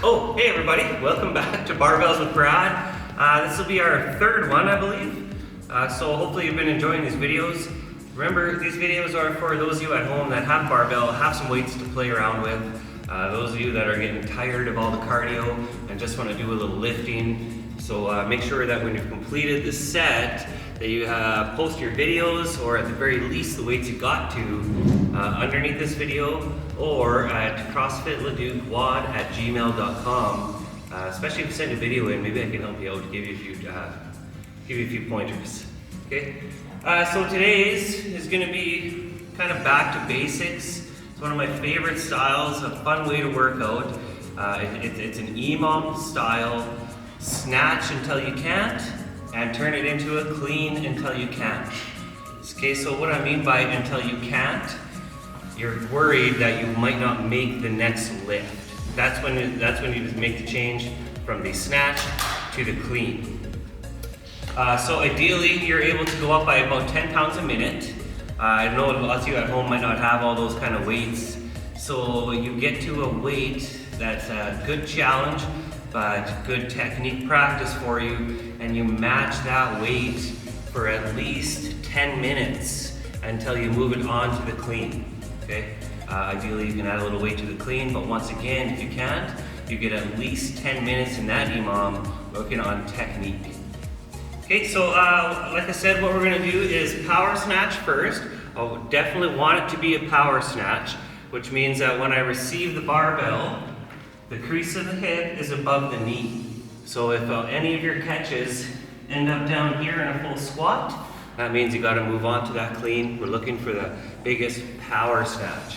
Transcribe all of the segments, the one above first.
Oh, hey everybody, welcome back to Barbells with Brad. This will be our third one, I believe. So hopefully you've been enjoying these videos. Remember, these videos are for those of you at home that have barbell, have some weights to play around with. Those of you that are getting tired of all the cardio and just want to do a little lifting. So make sure that when you've completed the set, that you post your videos, or at the very least the weights you got to underneath this video, or at crossfitleducquad@gmail.com. Especially if you send a video in, maybe I can help you out, give you a few pointers. Okay. So today's is going to be kind of back to basics. It's one of my favorite styles, a fun way to work out. It's an EMOM style, snatch until you can't, and turn it into a clean until you can't. Okay, so what I mean by until you can't, you're worried that you might not make the next lift. That's when you just make the change from the snatch to the clean. So ideally, you're able to go up by about 10 pounds a minute. I know lots of you at home might not have all those kind of weights, so you get to a weight that's a good challenge, but good technique practice for you, and you match that weight for at least 10 minutes until you move it on to the clean. Okay? Ideally, you can add a little weight to the clean, but once again, if you can't, you get at least 10 minutes in that EMOM working on technique. Okay, so like I said, what we're going to do is power snatch first. I definitely want it to be a power snatch, which means that when I receive the barbell, the crease of the hip is above the knee. So if any of your catches end up down here in a full squat, that means you got to move on to that clean. We're looking for the biggest power snatch.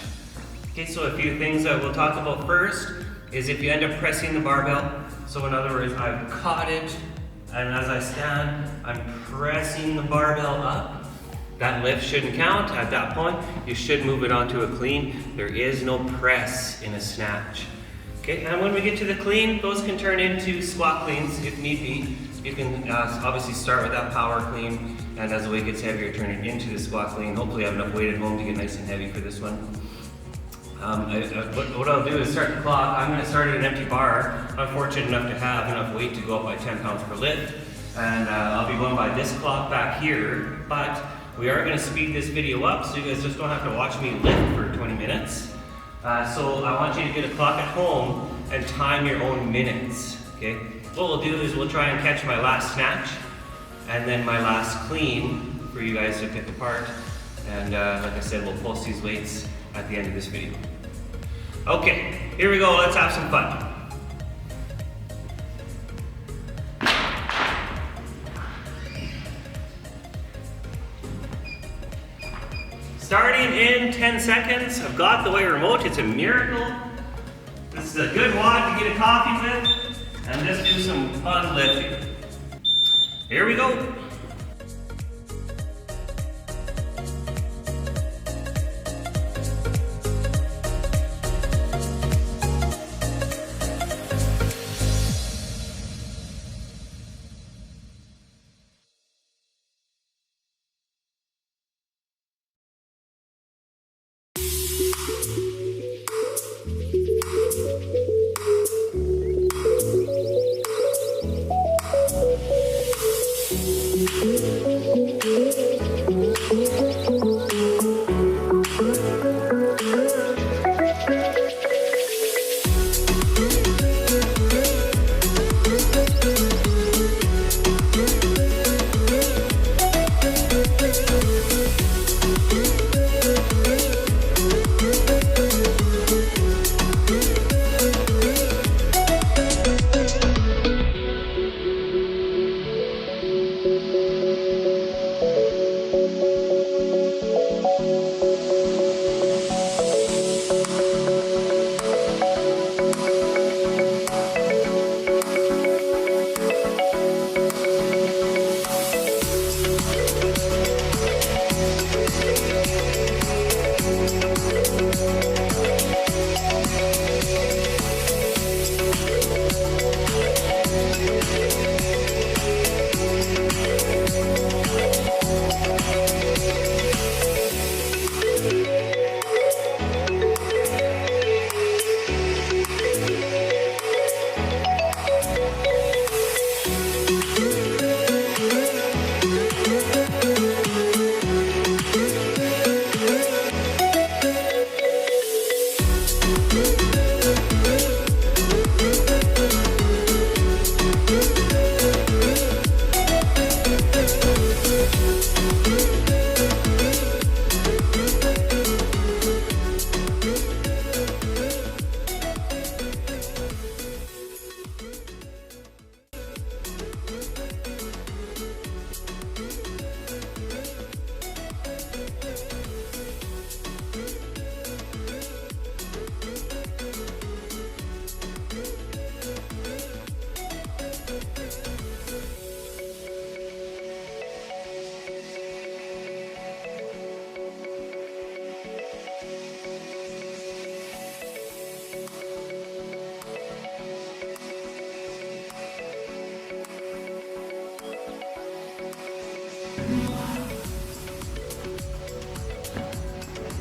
Okay, so a few things that we'll talk about first is if you end up pressing the barbell. So in other words, I've caught it, and as I stand, I'm pressing the barbell up. That lift shouldn't count. At that point, you should move it onto a clean. There is no press in a snatch. Okay, and when we get to the clean, those can turn into squat cleans if need be. You can obviously start with that power clean, and as the weight gets heavier, turn it into the squat clean. Hopefully you have enough weight at home to get nice and heavy for this one. What I'll do is start the clock. I'm going to start at an empty bar. I'm fortunate enough to have enough weight to go up by 10 pounds per lift, and I'll be going by this clock back here, but we are going to speed this video up so you guys just don't have to watch me lift for 20 minutes. So I want you to get a clock at home and time your own minutes, okay? What we'll do is we'll try and catch my last snatch and then my last clean for you guys to pick apart. And like I said, we'll post these weights at the end of this video. Okay, here we go, let's have some fun. Starting in 10 seconds, I've got the way remote, it's a miracle. This is a good wad to get a coffee with, and just do some fun lifting. Here we go.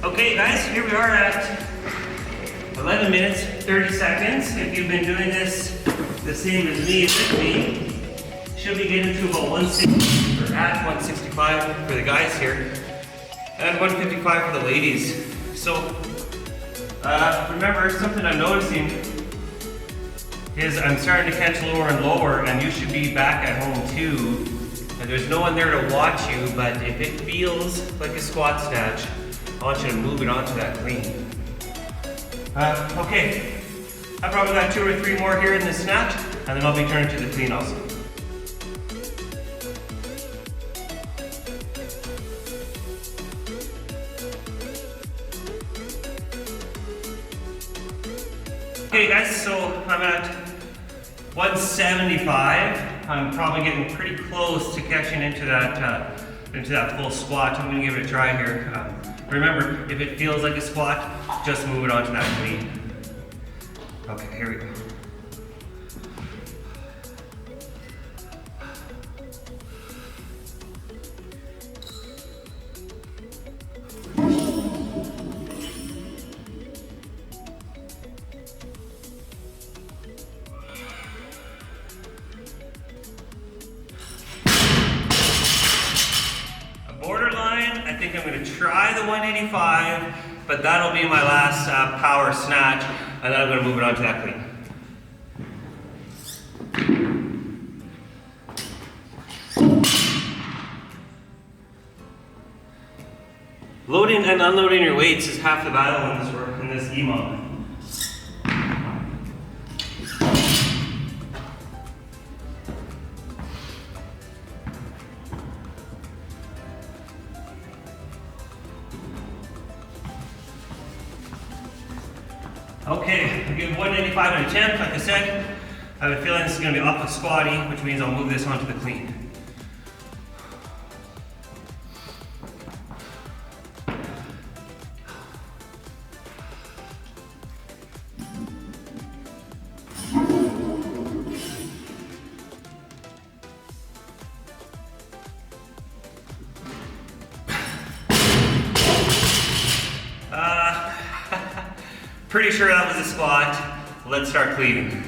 Okay guys, here we are at 11 minutes, 30 seconds. If you've been doing this the same as me, should be getting to about 160, or at 165 for the guys here, and 155 for the ladies. So, remember, something I'm noticing is I'm starting to catch lower and lower, and you should be back at home too. And there's no one there to watch you, but if it feels like a squat snatch, I want you to move it onto that clean. Okay, I probably got 2 or 3 more here in the snatch, and then I'll be turning to the clean also. Okay guys, so I'm at 175. I'm probably getting pretty close to catching into that full squat. I'm gonna give it a try here. Remember, if it feels like a squat, just move it onto that clean. Okay, here we go. I think I'm going to try the 185, but that'll be my last power snatch, and then I'm going to move it on to that clean. Loading and unloading your weights is half the battle in this EMOM. Okay, I'll give 185 an attempt. Like I said, I have a feeling this is going to be off the squatty, which means I'll move this onto the clean. Pretty sure that was a squat. Let's start cleaning.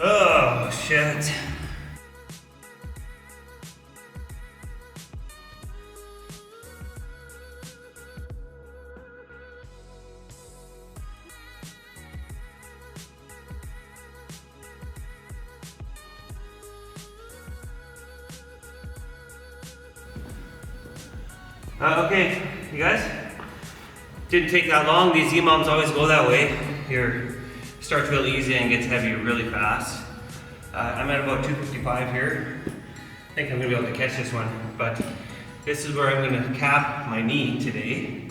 Oh, shit. Okay, you guys, didn't take that long. These EMOMs always go that way. Starts real easy and gets heavy really fast. I'm at about 255 here. I think I'm gonna be able to catch this one, but this is where I'm gonna cap my knee today.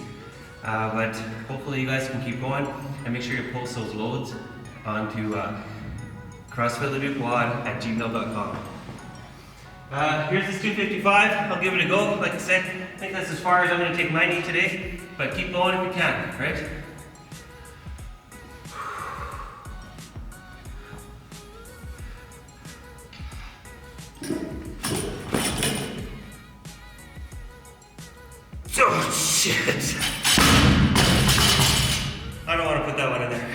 But hopefully you guys can keep going and make sure you post those loads onto CrossFitLedoQuad@gmail.com. Here's this 255. I'll give it a go. Like I said, I think that's as far as I'm going to take my knee today. But keep going if you can, right? Oh shit! I don't want to put that one in there.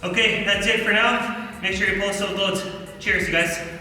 Okay, that's it for now. Make sure you post those loads. Cheers, you guys.